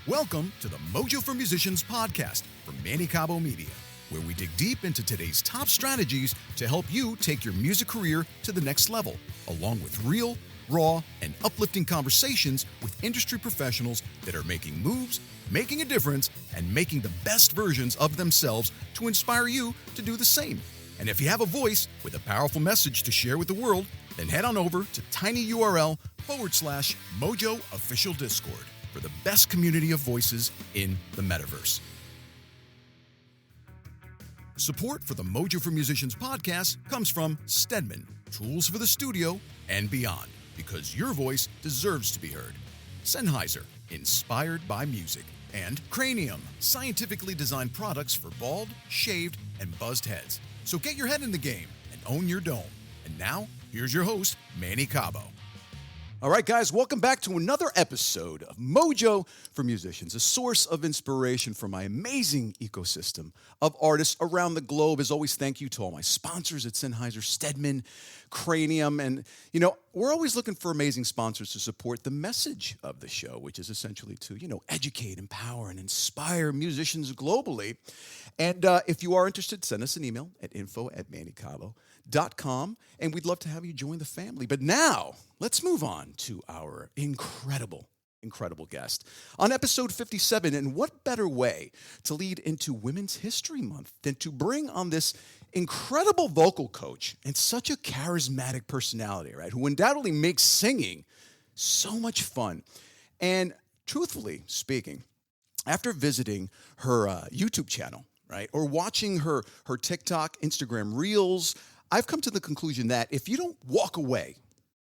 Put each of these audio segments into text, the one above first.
Welcome to the Mojo for Musicians podcast from Manny Cabo Media, where we dig deep into today's top strategies to help you take your music career to the next level, along with real, raw, and uplifting conversations with industry professionals that are making moves, making a difference, and making the best versions of themselves to inspire you to do the same. And if you have a voice with a powerful message to share with the world, then head on over to tinyurl/Mojo Official Discord for the best community of voices in the metaverse. Support for the Mojo for Musicians podcast comes from Stedman, tools for the studio and beyond, because your voice deserves to be heard. Sennheiser, inspired by music. And Cranium, scientifically designed products for bald, shaved, and buzzed heads. So get your head in the game and own your dome. And now, here's your host, Manny Cabo. All right, guys, welcome back to another episode of Mojo for Musicians, a source of inspiration for my amazing ecosystem of artists around the globe. As always, thank you to all my sponsors at Sennheiser, Stedman, Cranium. And, we're always looking for amazing sponsors to support the message of the show, which is essentially to, educate, empower, and inspire musicians globally. And if you are interested, send us an email at info@mannycabo.com, and we'd love to have you join the family. But now, let's move on to our incredible guest. On episode 57, and what better way to lead into Women's History Month than to bring on this incredible vocal coach and such a charismatic personality, right, who undoubtedly makes singing so much fun. And truthfully speaking, after visiting her YouTube channel, right, or watching her TikTok, Instagram Reels, I've come to the conclusion that if you don't walk away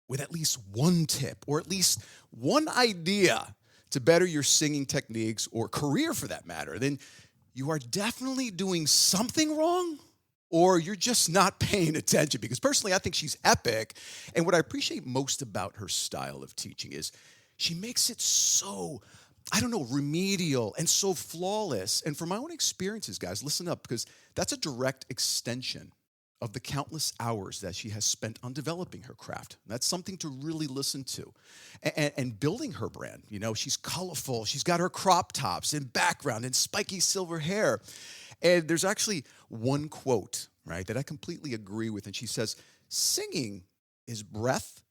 with at least one tip or at least one idea to better your singing techniques or career for that matter, then you are definitely doing something wrong or you're just not paying attention. Because personally, I think she's epic. And what I appreciate most about her style of teaching is she makes it so, remedial and so flawless. And from my own experiences, guys, listen up, because that's a direct extension of the countless hours that she has spent on developing her craft. That's something to really listen to. And building her brand, she's colorful. She's got her crop tops and background and spiky silver hair. And there's actually one quote, right, that I completely agree with. And she says, singing is breath,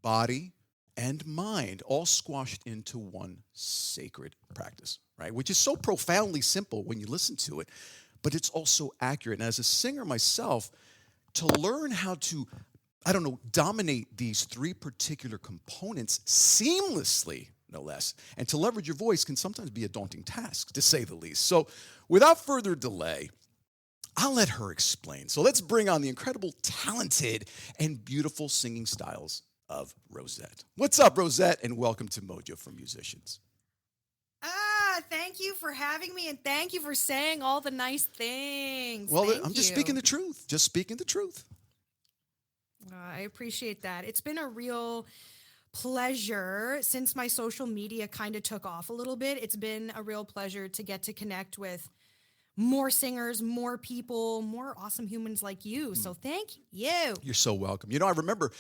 body, and mind all squashed into one sacred practice, right? Which is so profoundly simple when you listen to it, but it's also accurate. And as a singer myself, to learn how to, dominate these three particular components seamlessly, no less, and to leverage your voice can sometimes be a daunting task, to say the least. So without further delay, I'll let her explain. So let's bring on the incredible, talented, and beautiful singing styles of Rozette. What's up, Rozette, and welcome to Mojo for Musicians. Thank you for having me, and thank you for saying all the nice things. Well, I'm just speaking the truth. I appreciate that. It's been a real pleasure since my social media kind of took off a little bit. It's been a real pleasure to get to connect with more singers, more people, more awesome humans like you. So thank you. You're so welcome. I remember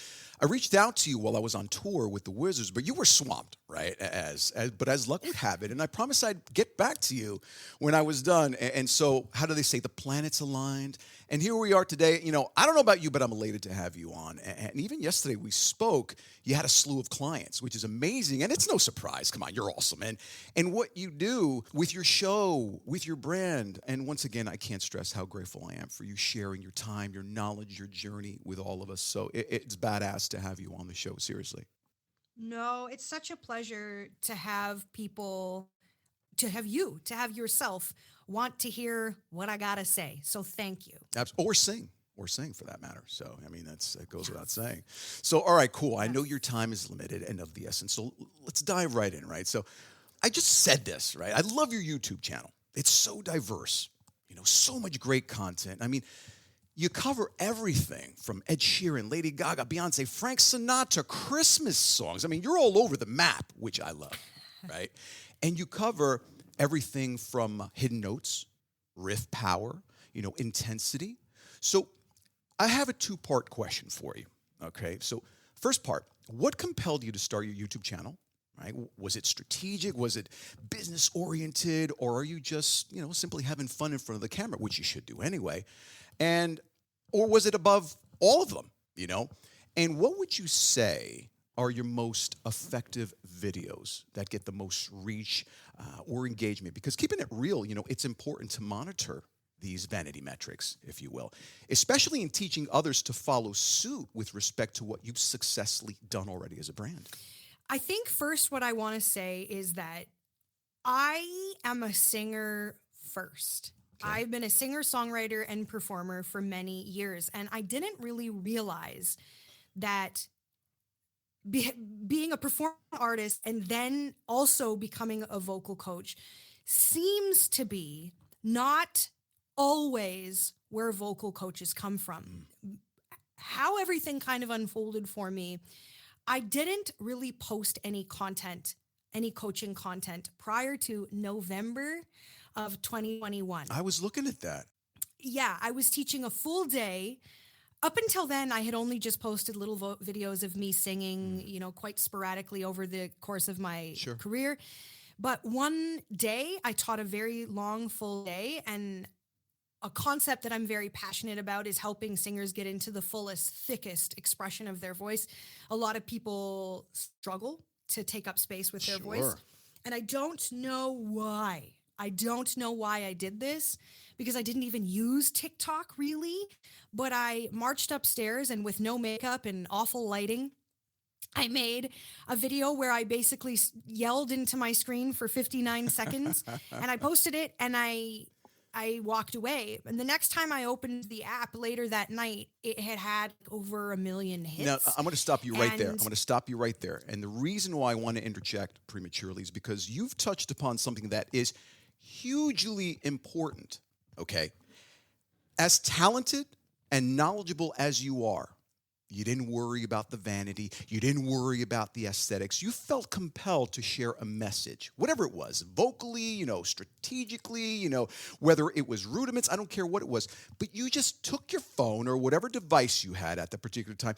I reached out to you while I was on tour with the Wizards, but you were swamped, right? But as luck would have it, and I promised I'd get back to you when I was done. And so, how do they say, the planets aligned? And here we are today. I don't know about you, but I'm elated to have you on. And even yesterday we spoke, you had a slew of clients, which is amazing. And it's no surprise. Come on, you're awesome. And what you do with your show, with your brand. And once again, I can't stress how grateful I am for you sharing your time, your knowledge, your journey with all of us. So it's badass to have you on the show, seriously. No, it's such a pleasure to have people, to have yourself want to hear what I gotta say. So thank you. Or sing for that matter. So, that goes without saying. So, all right, cool. Yes. I know your time is limited and of the essence. So let's dive right in, right? So I just said this, right? I love your YouTube channel. It's so diverse, so much great content. You cover everything from Ed Sheeran, Lady Gaga, Beyonce, Frank Sinatra, Christmas songs. You're all over the map, which I love, right? And you cover everything from hidden notes, riff power, intensity. So I have a two-part question for you, okay? So first part, what compelled you to start your YouTube channel, right? Was it strategic? Was it business oriented? Or are you just, simply having fun in front of the camera, which you should do anyway? And, or was it above all of them, And what would you say are your most effective videos that get the most reach or engagement? Because keeping it real, it's important to monitor these vanity metrics, if you will, especially in teaching others to follow suit with respect to what you've successfully done already as a brand. I think first what I want to say is that I am a singer first. Okay. I've been a singer, songwriter, and performer for many years, and I didn't really realize that being a performing artist and then also becoming a vocal coach seems to be not always where vocal coaches come from. How everything kind of unfolded for me, I didn't really post any content, any coaching content prior to November of 2021. I was looking at that. Yeah, I was teaching a full day. Up until then, I had only just posted little videos of me singing, quite sporadically over the course of my career. But one day, I taught a very long, full day, and a concept that I'm very passionate about is helping singers get into the fullest, thickest expression of their voice. A lot of people struggle to take up space with their voice. And I don't know why. I don't know why I did this, because I didn't even use TikTok really, but I marched upstairs and with no makeup and awful lighting, I made a video where I basically yelled into my screen for 59 seconds and I posted it and I walked away. And the next time I opened the app later that night, it had over 1 million hits. Now, I'm going to stop you right there. I'm going to stop you right there. And the reason why I want to interject prematurely is because you've touched upon something that is hugely important, okay? As talented and knowledgeable as you are, you didn't worry about the vanity. You didn't worry about the aesthetics. You felt compelled to share a message, whatever it was, vocally, strategically, whether it was rudiments, I don't care what it was. But you just took your phone or whatever device you had at the particular time,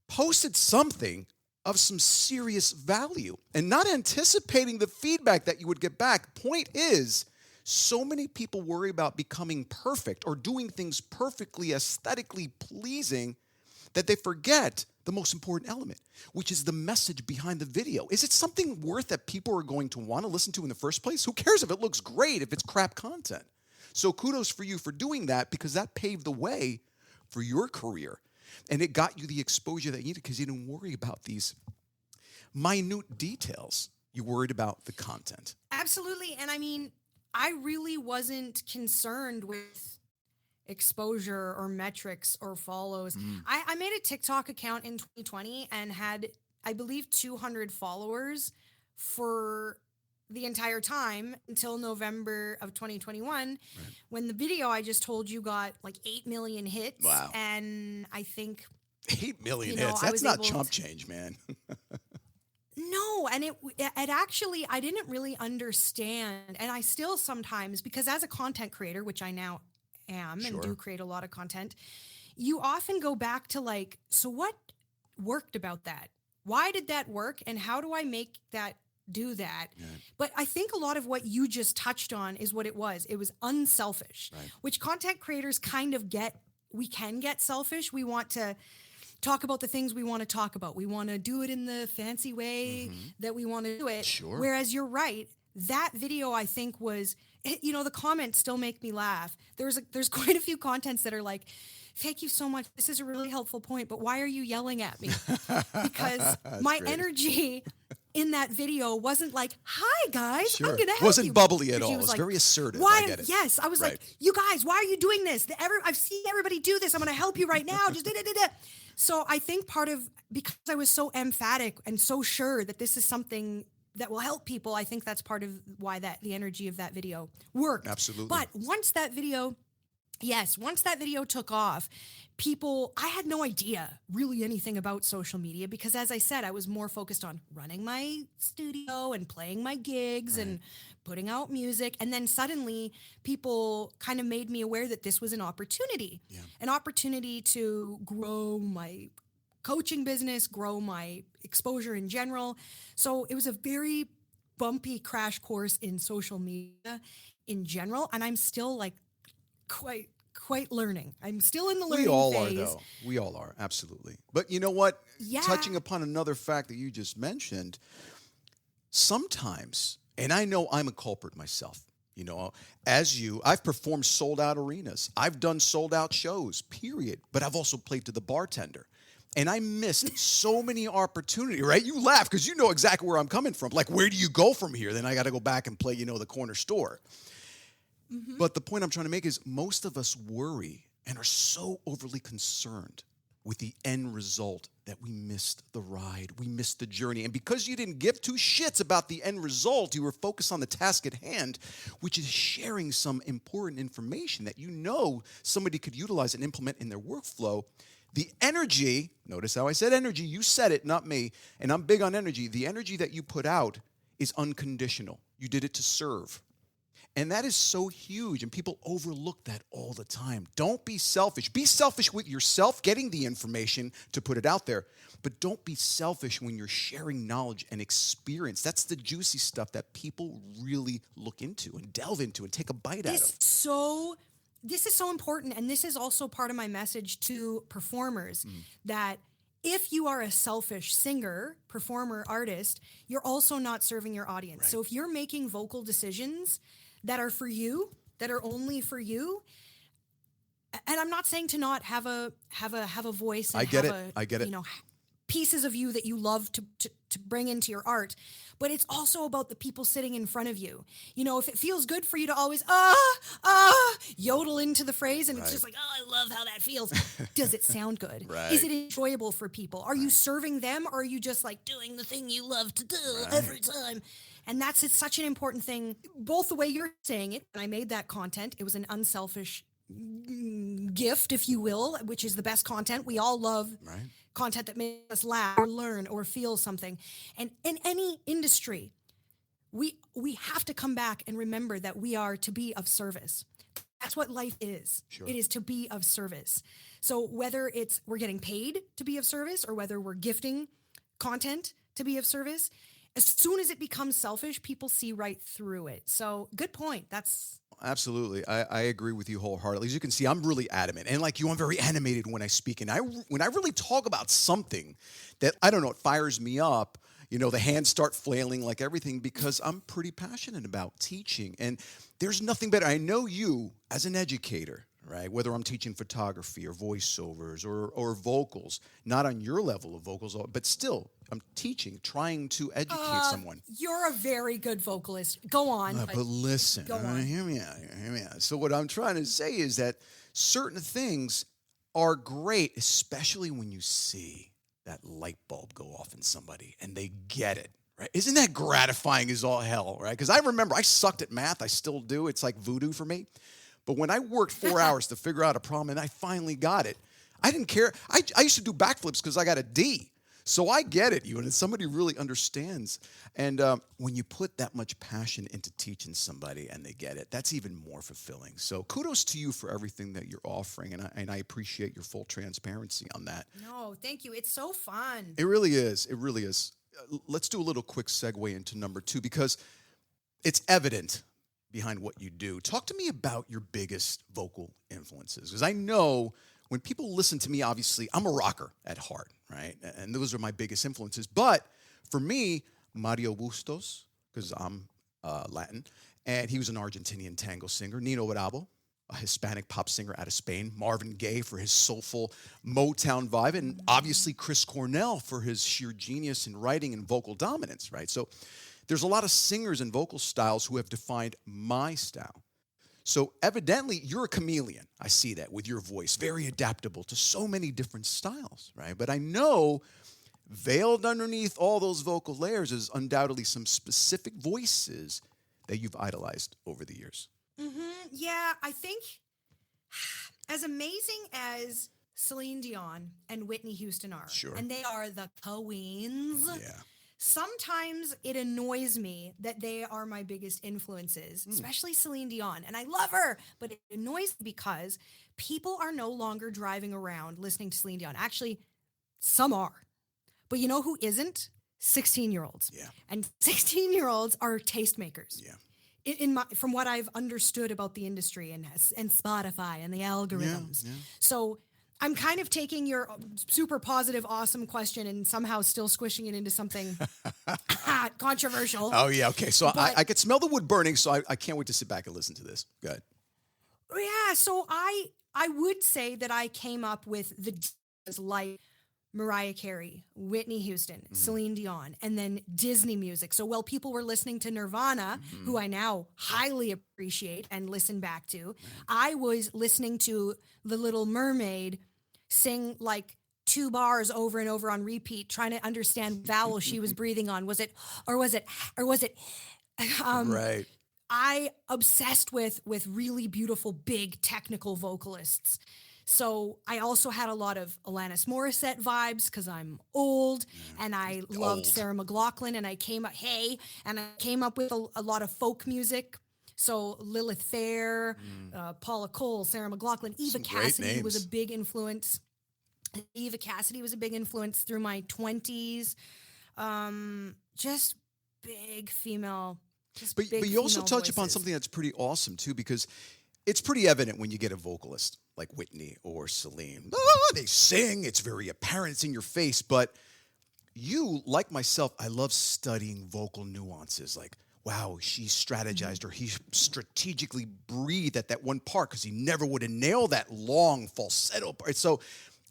posted something of some serious value and not anticipating the feedback that you would get back. Point is, so many people worry about becoming perfect or doing things perfectly, aesthetically pleasing, that they forget the most important element, which is the message behind the video. Is it something worth that people are going to want to listen to in the first place? Who cares if it looks great, if it's crap content? So kudos for you for doing that, because that paved the way for your career. And it got you the exposure that you needed because you didn't worry about these minute details. You worried about the content. Absolutely. And I mean, I really wasn't concerned with exposure or metrics or follows. I made a TikTok account in 2020 and had, I believe, 200 followers for the entire time until November of 2021, when the video I just told you got like 8 million hits. Wow. And I think 8 million hits. That's not chump change, man. No, and it actually, I didn't really understand, and I still sometimes, because as a content creator, which I now am and do create a lot of content, you often go back to like, so what worked about that? Why did that work? And how do I make that do that? Yeah. But I think a lot of what you just touched on is what it was. It was unselfish, which content creators kind of get. We can get selfish. We want to talk about the things we want to talk about. We want to do it in the fancy way that we want to do it. Sure. Whereas you're right. That video, I think, was, the comments still make me laugh. There's quite a few contents that are like, thank you so much. This is a really helpful point, but why are you yelling at me? Because my energy in that video wasn't like, hi guys, I'm going to help you. It wasn't bubbly at all. It was like, very assertive. Why? I get it. Yes. I was like, you guys, why are you doing this? I've seen everybody do this. I'm going to help you right now. Just da-da-da-da. So I think because I was so emphatic and so sure that this is something that will help people, I think that's part of why the energy of that video worked. Absolutely. But once that video took off, I had no idea really anything about social media because, as I said, I was more focused on running my studio and playing my gigs and putting out music. And then suddenly people kind of made me aware that this was an opportunity to grow my coaching business, grow my exposure in general. So it was a very bumpy crash course in social media in general. And I'm still like quite learning. I'm still in the learning We all phase. are, though. We all are, absolutely. But you know what? Yeah. Touching upon another fact that you just mentioned, sometimes, and I know I'm a culprit myself, you know, I've performed sold out arenas. I've done sold out shows, period. But I've also played to the bartender. And I missed so many opportunities, right? You laugh because you know exactly where I'm coming from. Like, where do you go from here? Then I got to go back and play, you know, the corner store. Mm-hmm. But the point I'm trying to make is most of us worry and are so overly concerned with the end result that we missed the ride, we missed the journey. And because you didn't give two shits about the end result, you were focused on the task at hand, which is sharing some important information that you know somebody could utilize and implement in their workflow. The energy, notice how I said energy, you said it, not me, and I'm big on energy. The energy that you put out is unconditional. You did it to serve. And that is so huge, and people overlook that all the time. Don't be selfish. Be selfish with yourself, getting the information to put it out there, but don't be selfish when you're sharing knowledge and experience. That's the juicy stuff that people really look into and delve into and take a bite out of. This is so important, and this is also part of my message to performers, that if you are a selfish singer, performer, artist, you're also not serving your audience. Right. So if you're making vocal decisions that are for you, that are only for you, and I'm not saying to not have a voice. And I get it. You know, pieces of you that you love to bring into your art, but it's also about the people sitting in front of you. You know, if it feels good for you to always yodel into the phrase, and it's just like, oh, I love how that feels. Does it sound good? Right. Is it enjoyable for people? Are you serving them, or are you just like doing the thing you love to do every time? And it's such an important thing, both the way you're saying it, and I made that content. It was an unselfish gift, if you will, which is the best content. We all love content that makes us laugh or learn or feel something. And in any industry, we have to come back and remember that we are to be of service. That's what life is. Sure. It is to be of service. So whether we're getting paid to be of service, or whether we're gifting content to be of service, as soon as it becomes selfish, people see right through it. So good point. Absolutely. I agree with you wholeheartedly. As you can see, I'm really adamant. And like you, I'm very animated when I speak. And when I really talk about something that, I don't know, it fires me up, you know, the hands start flailing like everything, because I'm pretty passionate about teaching. And there's nothing better. I know you as an educator, right? Whether I'm teaching photography or voiceovers or vocals, not on your level of vocals, but still, I'm teaching, trying to educate someone. You're a very good vocalist. Go on. But listen, hear me out. So what I'm trying to say is that certain things are great, especially when you see that light bulb go off in somebody and they get it, right? Isn't that gratifying as all hell, right? Because I remember I sucked at math. I still do. It's like voodoo for me. But when I worked 4 hours to figure out a problem and I finally got it, I didn't care. I used to do backflips because I got a D. So I get it, and somebody really understands. And when you put that much passion into teaching somebody and they get it, that's even more fulfilling. So kudos to you for everything that you're offering, and I appreciate your full transparency on that. No, thank you. It's so fun. It really is. It really is. Let's do a little quick segue into number 2, because it's evident behind what you do. Talk to me about your biggest vocal influences, because I know when people listen to me, obviously, I'm a rocker at heart, right? And those are my biggest influences. But for me, Mario Bustos, because I'm Latin, and he was an Argentinian tango singer. Nino Bravo, a Hispanic pop singer out of Spain. Marvin Gaye for his soulful Motown vibe. And obviously Chris Cornell for his sheer genius in writing and vocal dominance, right? So there's a lot of singers and vocal styles who have defined my style. So evidently, you're a chameleon. I see that with your voice, very adaptable to so many different styles, right? But I know veiled underneath all those vocal layers is undoubtedly some specific voices that you've idolized over the years. Mm-hmm. Yeah, I think as amazing as Celine Dion and Whitney Houston are, and they are the queens. Yeah. Sometimes it annoys me that they are my biggest influences, especially Celine Dion. And I love her, but it annoys me because people are no longer driving around listening to Celine Dion. Actually, Some are. But you know who isn't? 16-year-olds. Yeah. And 16-year-olds are tastemakers. Yeah. From what I've understood about the industry and Spotify and the algorithms. Yeah. So I'm kind of taking your super positive, awesome question and somehow still squishing it into something controversial. Oh, yeah. Okay. So But- I could smell the wood burning, so I can't wait to sit back and listen to this. Go ahead. Yeah, so I would say that I came up with the like Mariah Carey, Whitney Houston, Celine Dion, and then Disney music. So while people were listening to Nirvana, who I now highly appreciate and listen back to, I was listening to The Little Mermaid sing like 2 bars over and over on repeat, trying to understand what vowel she was breathing on. Was it? Right. I obsessed with really beautiful, big technical vocalists. So I also had a lot of Alanis Morissette vibes because I'm old and I loved Sarah McLachlan, and I came up with a lot of folk music. So Lilith Fair, Paula Cole, Sarah McLachlan, Eva Some great Cassidy was names. a big influence. Eva Cassidy was a big influence through my 20s. Just big female. But you also touch upon something that's pretty awesome, too, because it's pretty evident when you get a vocalist like Whitney or Celine. They sing. It's very apparent. It's in your face. But you, like myself, I love studying vocal nuances. Like, wow, she strategized or he strategically breathed at that one part because he never would have nailed that long falsetto part. So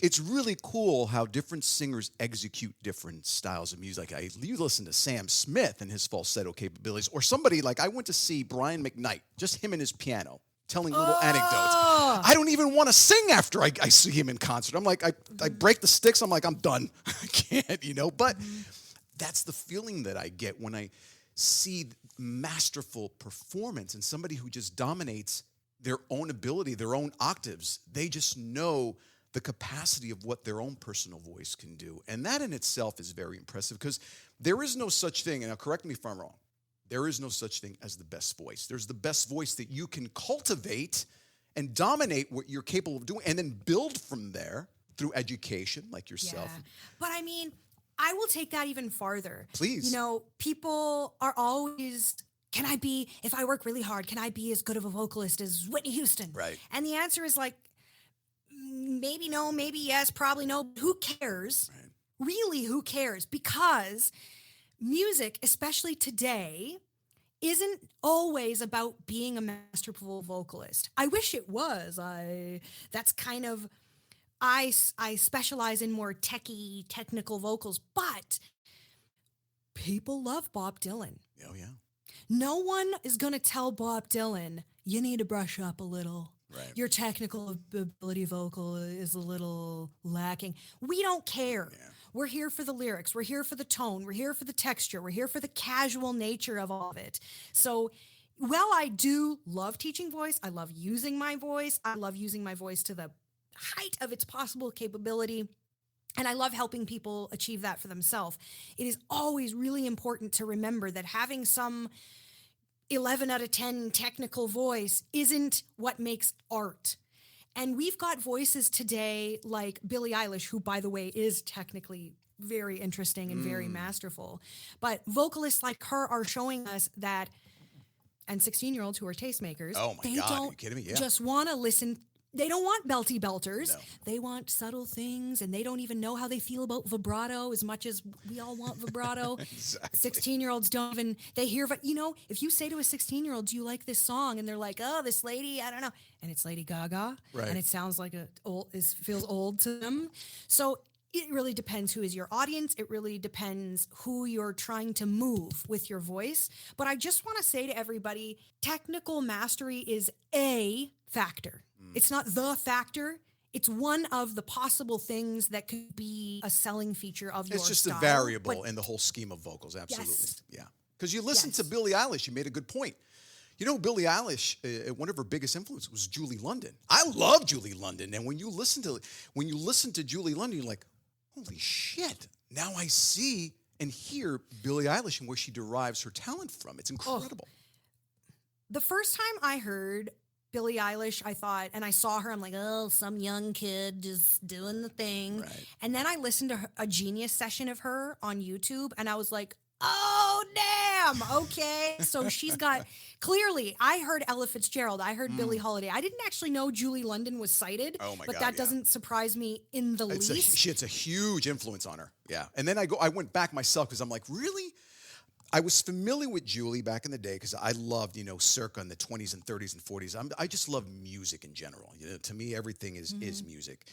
it's really cool how different singers execute different styles of music. You listen to Sam Smith and his falsetto capabilities, or somebody like I went to see Brian McKnight, just him and his piano, telling little anecdotes. I don't even want to sing after I see him in concert. I'm like, I break the sticks. I'm like, I'm done. I can't, But that's the feeling that I get when I see masterful performance and somebody who just dominates their own ability, their own octaves. They just know the capacity of what their own personal voice can do. And that in itself is very impressive because there is no such thing, and now correct me if I'm wrong, there is no such thing as the best voice. There's the best voice that you can cultivate and dominate what you're capable of doing and then build from there through education like yourself. Yeah. But I mean, I will take that even farther. Please. People are always, if I work really hard, can I be as good of a vocalist as Whitney Houston? Right. And the answer is like, maybe no, maybe yes, probably no. Who cares? Right. Really, who cares? Because music, especially today, isn't always about being a masterful vocalist. I wish it was. I specialize in more technical vocals, but people love Bob Dylan. Oh, yeah. No one is going to tell Bob Dylan, you need to brush up a little. Right. Your technical ability vocal is a little lacking. We don't care. Yeah. We're here for the lyrics. We're here for the tone. We're here for the texture. We're here for the casual nature of all of it. So, while I do love teaching voice, I love using my voice. I love using my voice to the height of its possible capability. And I love helping people achieve that for themselves. It is always really important to remember that having some 11 out of 10 technical voice isn't what makes art. And we've got voices today like Billie Eilish, who, by the way, is technically very interesting and very masterful. But vocalists like her are showing us that, and 16-year-olds who are tastemakers, Oh my they God, are don't you kidding me? Yeah. just want to listen. They don't want belty belters. No. They want subtle things, and they don't even know how they feel about vibrato as much as we all want vibrato. Exactly. 16-year-olds don't even, they hear, if you say to a 16-year-old, do you like this song? And they're like, oh, this lady, I don't know. And it's Lady Gaga. Right. And it sounds like feels old to them. So it really depends who is your audience. It really depends who you're trying to move with your voice. But I just want to say to everybody, technical mastery is a factor. It's not the factor. It's one of the possible things that could be a selling feature of your It's just style. a variable in the whole scheme of vocals. Absolutely. Yes. Yeah. Because you listen Yes. to Billie Eilish, you made a good point. Billie Eilish, one of her biggest influences was Julie London. I love Julie London. And when you listen to Julie London, you're like, holy shit. Now I see and hear Billie Eilish and where she derives her talent from. It's incredible. The first time I heard Billie Eilish, I thought, and I saw her, I'm like, oh, some young kid just doing the thing. Right. And then I listened to a Genius session of her on YouTube, and I was like, oh, damn. Okay. So she's got, clearly, I heard Ella Fitzgerald. I heard Billie Holiday. I didn't actually know Julie London was cited, Oh my but God, that yeah. doesn't surprise me in the It's least. a huge influence on her. Yeah. And then I went back myself because I'm like, really? I was familiar with Julie back in the day because I loved, circa in the 20s and 30s and 40s. I just love music in general. To me, everything is music.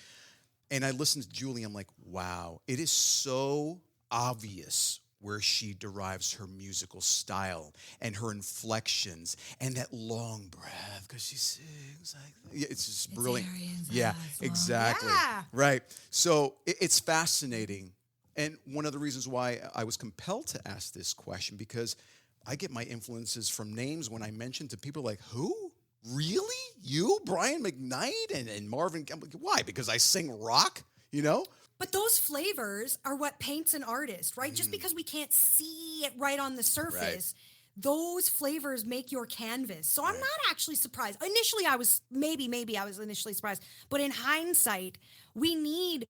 And I listened to Julie. I'm like, wow, it is so obvious where she derives her musical style and her inflections and that long breath because she sings like it's just brilliant. Yeah, exactly. Yeah. Right. So it's fascinating. And one of the reasons why I was compelled to ask this question, because I get my influences from names when I mention to people like, who? Really? You, Brian McKnight and Marvin? Why? Because I sing rock, But those flavors are what paints an artist, right? Just because we can't see it right on the surface, those flavors make your canvas. So I'm not actually surprised. Initially, I was maybe I was initially surprised, but in hindsight, we need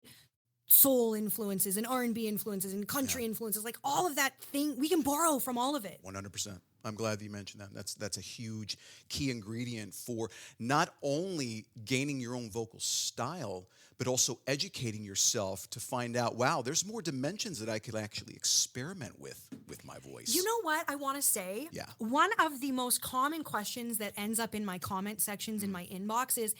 soul influences and R&B influences and country influences, like all of that thing. We can borrow from all of it. 100%. I'm glad that you mentioned that. That's a huge key ingredient for not only gaining your own vocal style, but also educating yourself to find out, wow, there's more dimensions that I could actually experiment with my voice. You know what I want to say? Yeah. One of the most common questions that ends up in my comment sections in my inbox is,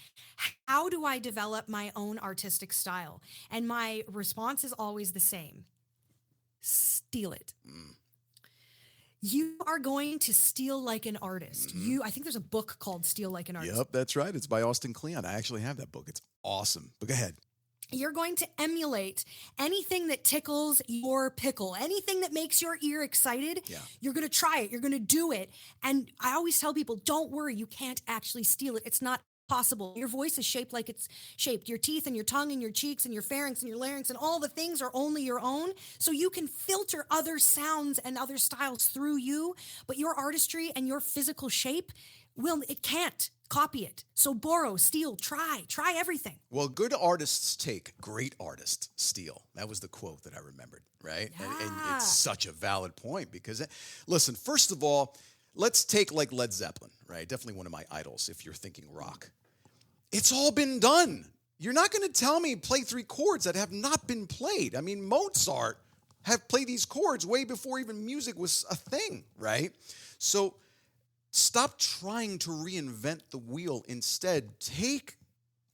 how do I develop my own artistic style? And my response is always the same. Steal it. You are going to steal like an artist. I think there's a book called Steal Like an Artist. Yep, that's right. It's by Austin Kleon. I actually have that book. It's awesome. But go ahead. You're going to emulate anything that tickles your pickle, anything that makes your ear excited. Yeah. You're going to try it. You're going to do it. And I always tell people, don't worry. You can't actually steal it. It's not possible. Your voice is shaped like it's shaped. Your teeth and your tongue and your cheeks and your pharynx and your larynx and all the things are only your own. So you can filter other sounds and other styles through you. But your artistry and your physical shape, it can't copy it. So borrow, steal, try everything. Well, good artists take, great artists steal. That was the quote that I remembered, right? And it's such a valid point because, listen, first of all, let's take like Led Zeppelin, right? Definitely one of my idols if you're thinking rock. It's all been done. You're not going to tell me play 3 chords that have not been played. I mean, Mozart have played these chords way before even music was a thing, right? So stop trying to reinvent the wheel. Instead, take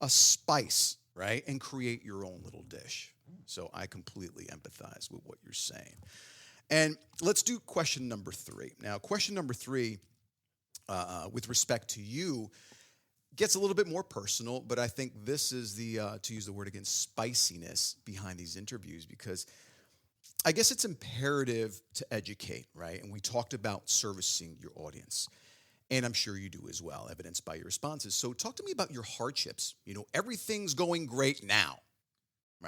a spice, right, and create your own little dish. So I completely empathize with what you're saying. And let's do question number 3. Now, question number 3, with respect to you, gets a little bit more personal, but I think this is the, to use the word again, spiciness behind these interviews, because I guess it's imperative to educate, right? And we talked about servicing your audience. And I'm sure you do as well, evidenced by your responses. So talk to me about your hardships. Everything's going great now.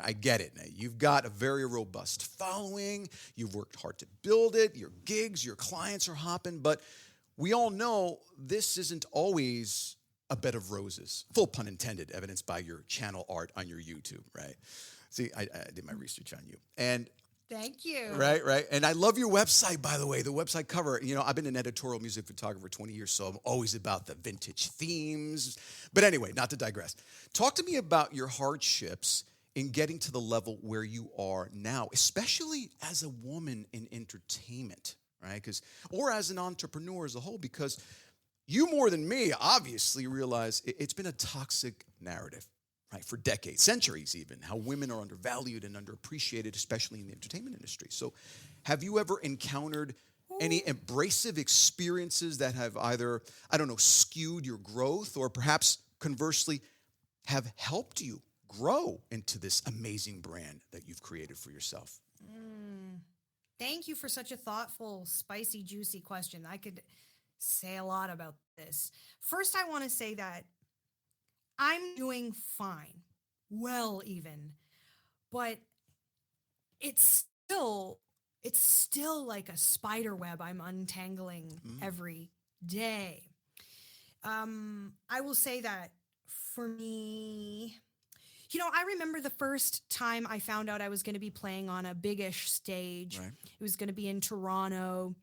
I get it. Now, you've got a very robust following. You've worked hard to build it. Your gigs, your clients are hopping. But we all know this isn't always a bed of roses. Full pun intended, evidenced by your channel art on your YouTube, right? See, I did my research on you. And Thank you. right. And I love your website, by the way, the website cover. I've been an editorial music photographer for 20 years, so I'm always about the vintage themes. But anyway, not to digress. Talk to me about your hardships in getting to the level where you are now, especially as a woman in entertainment, right? Or as an entrepreneur as a whole, because you more than me obviously realize it's been a toxic narrative, right, for decades, centuries even, how women are undervalued and underappreciated, especially in the entertainment industry. So have you ever encountered any abrasive experiences that have either, skewed your growth or perhaps conversely have helped you grow into this amazing brand that you've created for yourself? Thank you for such a thoughtful, spicy, juicy question. I could say a lot about this. First, I want to say that I'm doing fine, well even, but it's still like a spider web I'm untangling every day. I will say that for me, I remember the first time I found out I was going to be playing on a big-ish stage. Right. It was going to be in Toronto,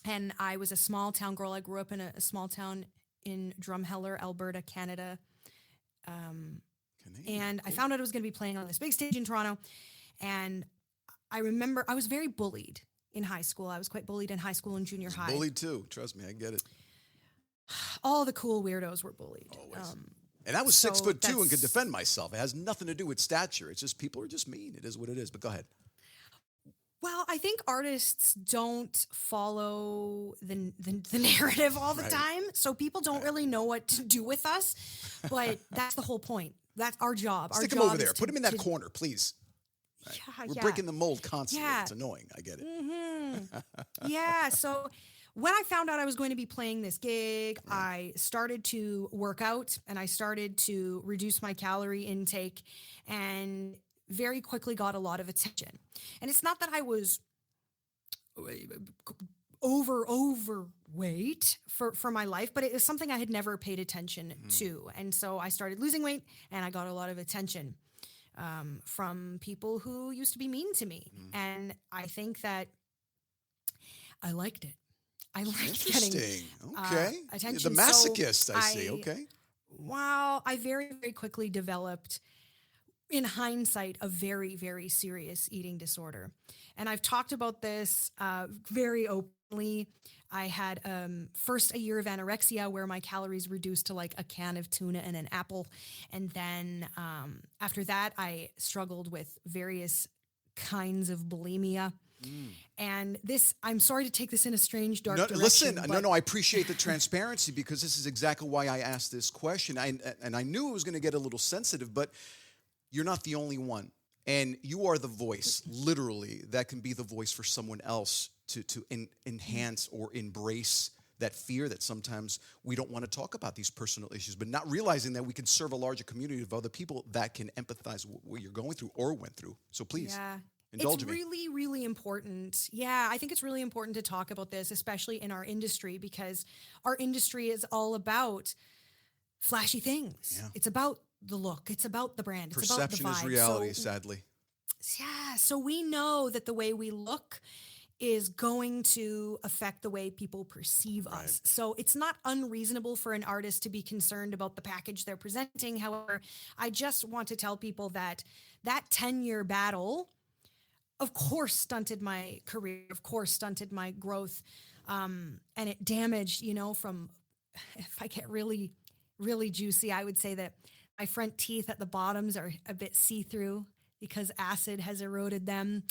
and I was a small town girl. I grew up in a small town in Drumheller, Alberta, Canada. And I found out I was going to be playing on this big stage in Toronto. And I remember I was very bullied in high school. I was quite bullied in high school and junior high. Bullied too. Trust me, I get it. All the cool weirdos were bullied. Always. And I was 6'2" and could defend myself. It has nothing to do with stature. It's just people are just mean. It is what it is. But go ahead. Well, I think artists don't follow the narrative all the time. So people don't really know what to do with us. But that's the whole point. That's our job. Stick him over there. Put him in that corner, please. Right. We're breaking the mold constantly. Yeah. It's annoying. I get it. Yeah. So when I found out I was going to be playing this gig, I started to work out and I started to reduce my calorie intake and very quickly got a lot of attention. And it's not that I was overweight for my life, but it was something I had never paid attention to. And so I started losing weight and I got a lot of attention from people who used to be mean to me. And I think that I liked it. I liked getting attention. The masochist, so I see. Okay. Wow. I very, very quickly developed, in hindsight, a very, very serious eating disorder. And I've talked about this very openly. I had first a year of anorexia where my calories reduced to like a can of tuna and an apple. And then after that, I struggled with various kinds of bulimia. And this, I'm sorry to take this in a strange, dark direction. Listen, I appreciate the transparency because this is exactly why I asked this question. And I knew it was going to get a little sensitive, but you're not the only one. And you are the voice, literally, that can be the voice for someone else to enhance or embrace that fear that sometimes we don't want to talk about these personal issues, but not realizing that we can serve a larger community of other people that can empathize with what you're going through or went through. So please, indulge me. It's really, really important. Yeah, I think it's really important to talk about this, especially in our industry, because our industry is all about flashy things. Yeah. It's about the look. It's about the brand. It's Perception about the vibe. Is reality, sadly. Yeah. So we know that the way we look is going to affect the way people perceive us. So it's not unreasonable for an artist to be concerned about the package they're presenting. However, I just want to tell people that 10-year battle, of course, stunted my career, of course, stunted my growth. And it damaged, from, if I get really, really juicy, I would say that my front teeth at the bottoms are a bit see-through because acid has eroded them.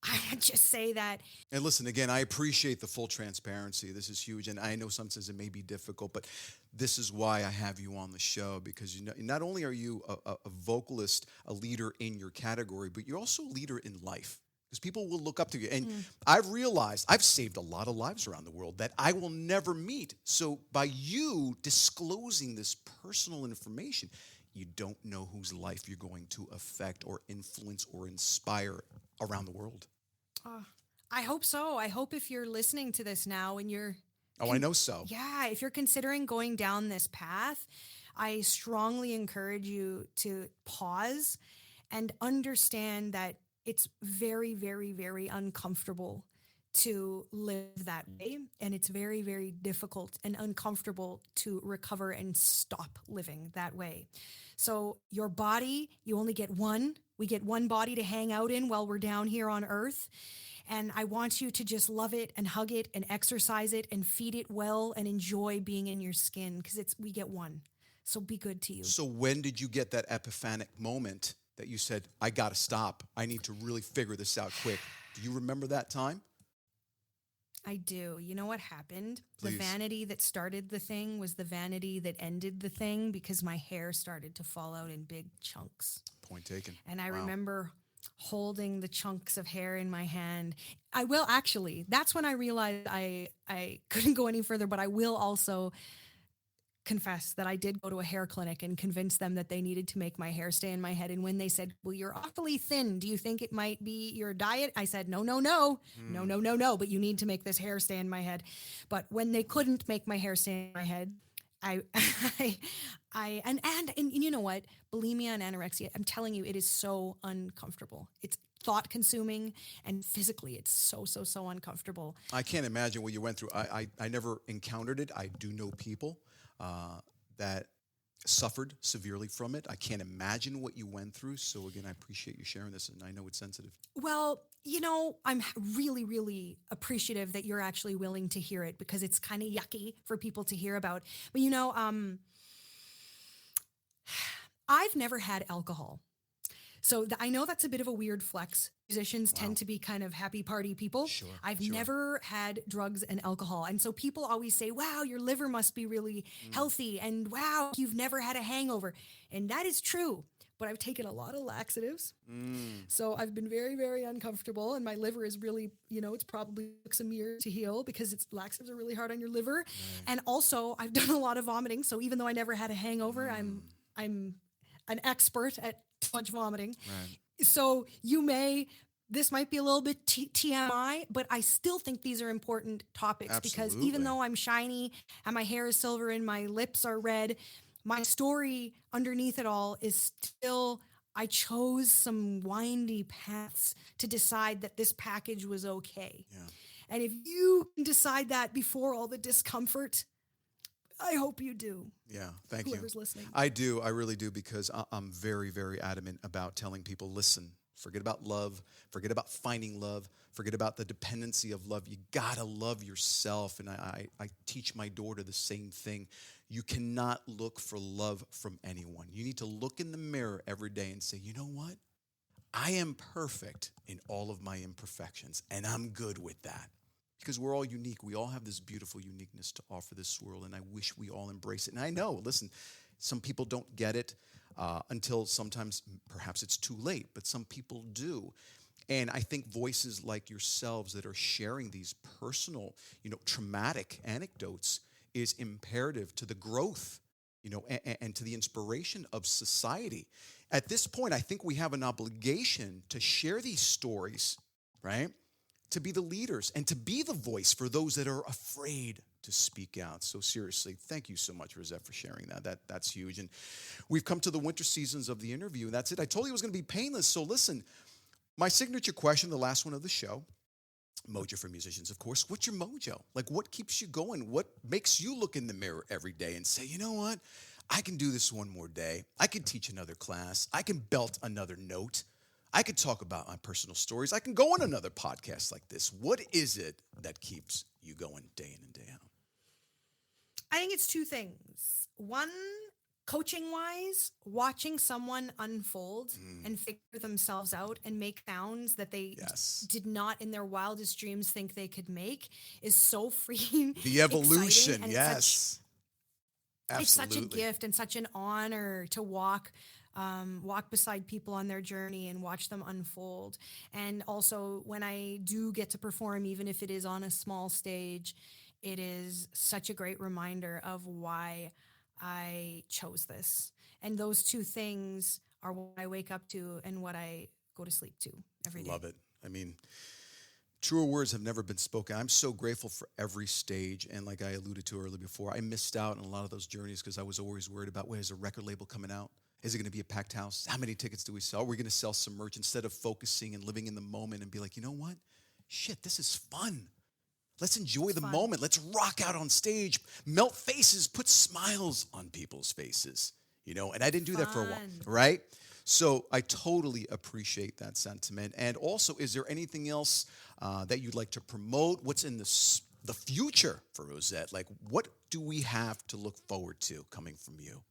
I would just say that. And listen, again, I appreciate the full transparency. This is huge. And I know sometimes it may be difficult, but this is why I have you on the show, because not only are you a vocalist, a leader in your category, but you're also a leader in life. Because people will look up to you. And I've realized I've saved a lot of lives around the world that I will never meet. So by you disclosing this personal information, you don't know whose life you're going to affect or influence or inspire around the world. I hope so. I hope if you're listening to this now and you're... I know so. Yeah, if you're considering going down this path, I strongly encourage you to pause and understand that it's very, very, very uncomfortable to live that way. And it's very, very difficult and uncomfortable to recover and stop living that way. So your body, you only get one. We get one body to hang out in while we're down here on earth. And I want you to just love it and hug it and exercise it and feed it well and enjoy being in your skin, because we get one. So be good to you. So when did you get that epiphanic moment that you said, I got to stop. I need to really figure this out quick? Do you remember that time? I do. You know what happened? Please. The vanity that started the thing was the vanity that ended the thing, because my hair started to fall out in big chunks. Point taken. And I remember holding the chunks of hair in my hand. That's when I realized I couldn't go any further, but I will also confess that I did go to a hair clinic and convince them that they needed to make my hair stay in my head. And when they said, well, you're awfully thin, do you think it might be your diet? I said, no, no, no, no, no, no, no, but you need to make this hair stay in my head. But when they couldn't make my hair stay in my head, I, and you know what? Bulimia and anorexia, I'm telling you, it is so uncomfortable. It's thought consuming, and physically it's so uncomfortable. I can't imagine what you went through. I never encountered it. I do know people that suffered severely from it. I can't imagine what you went through. So again, I appreciate you sharing this, and I know it's sensitive. Well, I'm really, really appreciative that you're actually willing to hear it, because it's kind of yucky for people to hear about. But I've never had alcohol. So I know that's a bit of a weird flex. Musicians tend to be kind of happy party people. Sure, I've never had drugs and alcohol. And so people always say, wow, your liver must be really healthy. And wow, you've never had a hangover. And that is true. But I've taken a lot of laxatives. So I've been very, very uncomfortable. And my liver is really, it's probably took some years to heal, because laxatives are really hard on your liver. Right. And also I've done a lot of vomiting. So even though I never had a hangover, I'm an expert at too much vomiting. Right. So this might be a little bit TMI, but I still think these are important topics. Absolutely. Because even though I'm shiny and my hair is silver and my lips are red, my story underneath it all is still, I chose some windy paths to decide that this package was okay. Yeah. And if you can decide that before all the discomfort, I hope you do. Yeah, thank you. Whoever's listening. I do. I really do, because I'm very, very adamant about telling people, listen, forget about love, forget about finding love, forget about the dependency of love. You got to love yourself. And I teach my daughter the same thing. You cannot look for love from anyone. You need to look in the mirror every day and say, you know what? I am perfect in all of my imperfections, and I'm good with that. Because we're all unique. We all have this beautiful uniqueness to offer this world, and I wish we all embrace it. And I know, listen, some people don't get it until sometimes perhaps it's too late, but some people do. And I think voices like yourselves that are sharing these personal, traumatic anecdotes is imperative to the growth, and to the inspiration of society. At this point, I think we have an obligation to share these stories, right? To be the leaders and to be the voice for those that are afraid to speak out. So seriously, thank you so much, Rozette, for sharing that. That's huge. And we've come to the winter seasons of the interview, and that's it. I told you it was going to be painless. So listen, my signature question, the last one of the show, mojo for musicians, of course. What's your mojo? Like, what keeps you going? What makes you look in the mirror every day and say, you know what? I can do this one more day. I can teach another class. I can belt another note. I could talk about my personal stories. I can go on another podcast like this. What is it that keeps you going day in and day out? I think it's two things. One, coaching-wise, watching someone unfold and figure themselves out and make sounds that they did not in their wildest dreams think they could make is so freeing. The evolution, yes. Absolutely. It's such a gift and such an honor to walk beside people on their journey and watch them unfold. And also when I do get to perform, even if it is on a small stage, it is such a great reminder of why I chose this. And those two things are what I wake up to and what I go to sleep to every day. Love it. I mean, truer words have never been spoken. I'm so grateful for every stage. And like I alluded to earlier before, I missed out on a lot of those journeys because I was always worried about, is a record label coming out? Is it going to be a packed house? How many tickets do we sell? Are we going to sell some merch instead of focusing and living in the moment and be like, you know what? Shit, this is fun. Let's enjoy the moment. Let's rock out on stage, melt faces, put smiles on people's faces, and I didn't do that for a while, right? So I totally appreciate that sentiment. And also, is there anything else that you'd like to promote? What's in the future for Rozette? Like, what do we have to look forward to coming from you?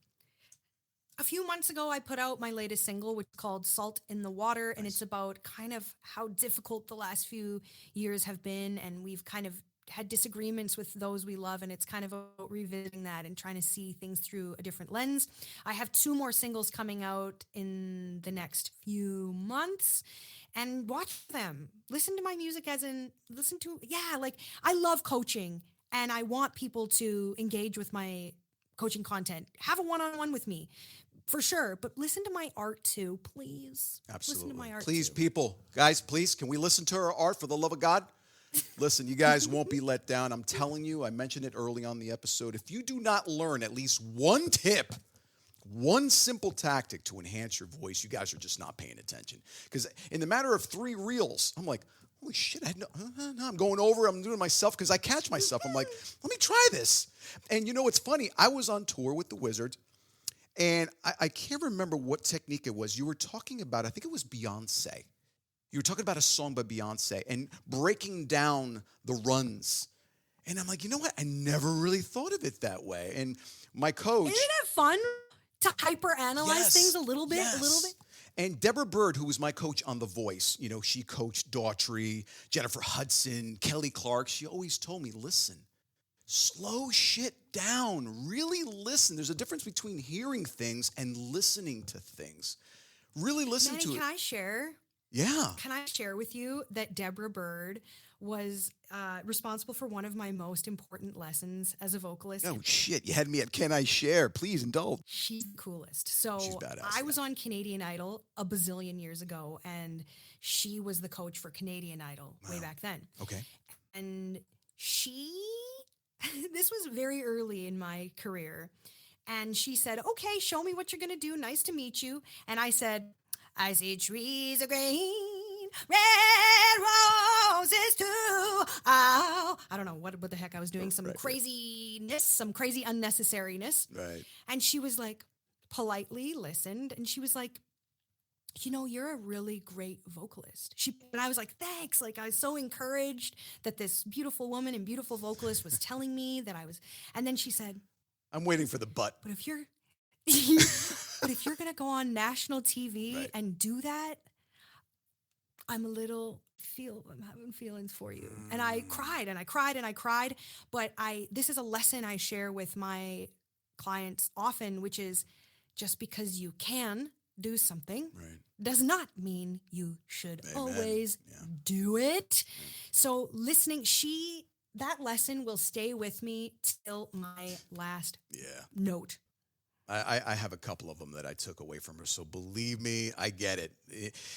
A few months ago, I put out my latest single, which is called Salt in the Water, and it's about kind of how difficult the last few years have been, and we've kind of had disagreements with those we love, and it's kind of about revisiting that and trying to see things through a different lens. I have 2 more singles coming out in the next few months, and watch them. Listen to my music I love coaching, and I want people to engage with my coaching content, have a one-on-one with me for sure. But listen to my art too, please. Absolutely. Listen to my art Please, too. people, guys, please, can we listen to her art for the love of God? Listen, you guys won't be let down. I'm telling you, I mentioned it early on the episode. If you do not learn at least one tip, one simple tactic to enhance your voice, you guys are just not paying attention. Because in the matter of 3 reels, I'm like, holy shit, I'm going over, I'm doing it myself because I catch myself. I'm like, let me try this. And you know what's funny? I was on tour with the Wizards, and I can't remember what technique it was. You were talking about, I think it was Beyonce. You were talking about a song by Beyonce and breaking down the runs. And I'm like, you know what? I never really thought of it that way. And my coach... Isn't it fun to hyperanalyze things a little bit? Yes. A little bit? And Deborah Bird, who was my coach on The Voice, you know, she coached Daughtry, Jennifer Hudson, Kelly Clark. She always told me, listen, slow shit down. Really listen. There's a difference between hearing things and listening to things. Really listen Manny, to it. can I share? Yeah. Can I share with you that Deborah Bird was responsible for one of my most important lessons as a vocalist? Oh, shit. You had me at Can I Share? Please indulge. She's the coolest. So She's badass, I was on Canadian Idol a bazillion years ago, and she was the coach for Canadian Idol way back then. Okay. And this was very early in my career. And she said, okay, show me what you're going to do. Nice to meet you. And I said, I see trees of green, red roses too. Oh, I don't know what the heck I was doing. Some craziness, some crazy unnecessariness. Right. And she was like, politely listened. And she was like, you know, you're a really great vocalist. And I was like, thanks. Like, I was so encouraged that this beautiful woman and beautiful vocalist was telling me that I was. And then she said, I'm waiting for the but. but if you're going to go on national TV and do that, I'm having feelings for you. And I cried and I cried and I cried. But this is a lesson I share with my clients often, which is just because you can do something does not mean you should always do it. So listening, that lesson will stay with me till my last note. I have a couple of them that I took away from her. So believe me, I get it.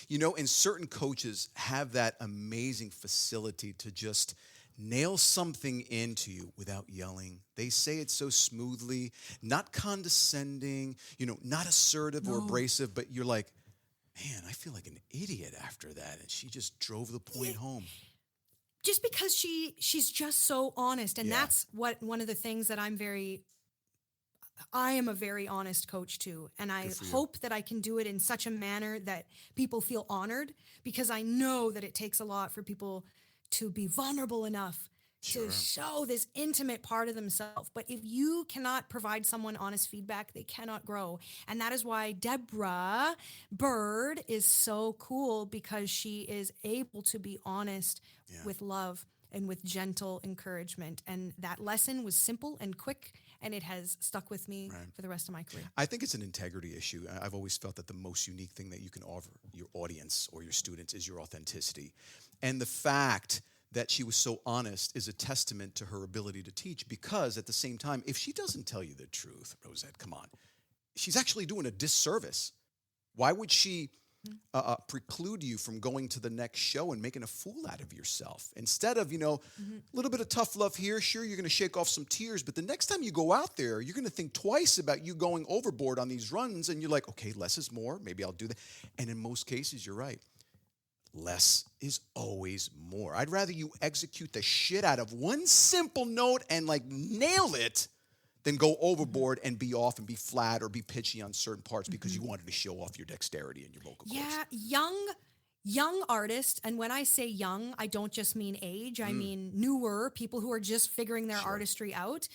You know, and certain coaches have that amazing facility to just nail something into you without yelling. They say it so smoothly, not condescending, you know, not assertive or abrasive, but you're like, man, I feel like an idiot after that. And she just drove the point home. Just because she's just so honest. And that's one of the things that I am a very honest coach too. And I hope that I can do it in such a manner that people feel honored, because I know that it takes a lot for people to be vulnerable enough to show this intimate part of themselves. But if you cannot provide someone honest feedback, they cannot grow. And that is why Deborah Bird is so cool, because she is able to be honest with love and with gentle encouragement. And that lesson was simple and quick, and it has stuck with me for the rest of my career. I think it's an integrity issue. I've always felt that the most unique thing that you can offer your audience or your students is your authenticity. And the fact that she was so honest is a testament to her ability to teach, because at the same time, if she doesn't tell you the truth, Rozette, come on, she's actually doing a disservice. Why would she preclude you from going to the next show and making a fool out of yourself? Instead of, a little bit of tough love here, sure, you're going to shake off some tears, but the next time you go out there, you're going to think twice about you going overboard on these runs, and you're like, okay, less is more, maybe I'll do that. And in most cases, you're right. Less is always more. I'd rather you execute the shit out of one simple note and nail it than go overboard and be off and be flat or be pitchy on certain parts because you wanted to show off your dexterity and your vocal cords. Yeah, young artists, and when I say young, I don't just mean age, I mean newer, people who are just figuring their artistry out.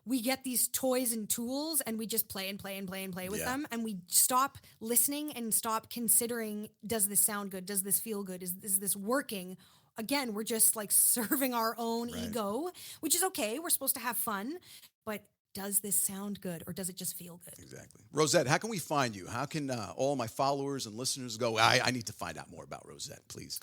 We get these toys and tools and we just play and play and play and play with them, and we stop listening and stop considering, does this sound good? Does this feel good? Is this working? Again, we're just serving our own ego, which is okay. We're supposed to have fun, but does this sound good, or does it just feel good? Exactly. Rozette, how can we find you? How can all my followers and listeners go, I need to find out more about Rozette, please?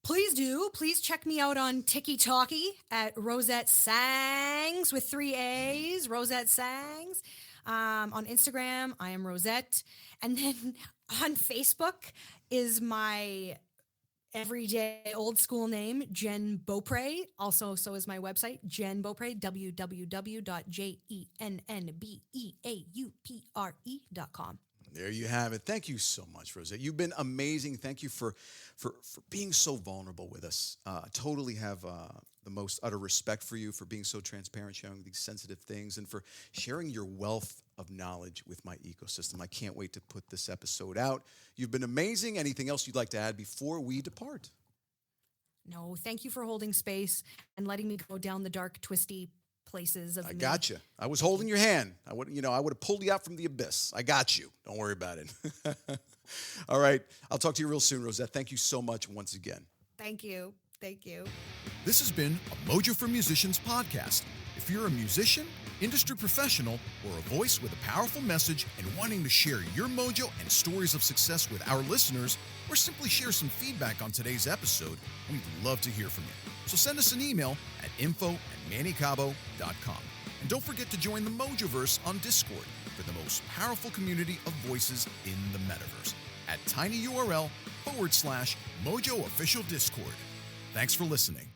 Please do. Please check me out on TikTok at Rozette Sangs with 3 A's, Rozette Sangs. On Instagram, I am Rozette. And then on Facebook is my everyday old school name, Jen Beaupre. Also, so is my website, Jen Beaupre, www.jennbeaupre.com. There you have it. Thank you so much, Rozette. You've been amazing. Thank you for being so vulnerable with us. Totally have the most utter respect for you, for being so transparent, sharing these sensitive things, and for sharing your wealth of knowledge with my ecosystem. I can't wait to put this episode out. You've been amazing. Anything else you'd like to add before we depart? No, thank you for holding space and letting me go down the dark, twisty places of I me. got you. I was holding your hand. I would have pulled you out from the abyss. I got you. Don't worry about it. All right. I'll talk to you real soon, Rozette. Thank you so much once again. Thank you. Thank you. This has been a Mojo for Musicians podcast. If you're a musician, industry professional, or a voice with a powerful message and wanting to share your mojo and stories of success with our listeners, or simply share some feedback on today's episode, we'd love to hear from you. So send us an email at info@mannycabo.com. And don't forget to join the Mojoverse on Discord for the most powerful community of voices in the metaverse at tinyurl/Mojo Official Discord. Thanks for listening.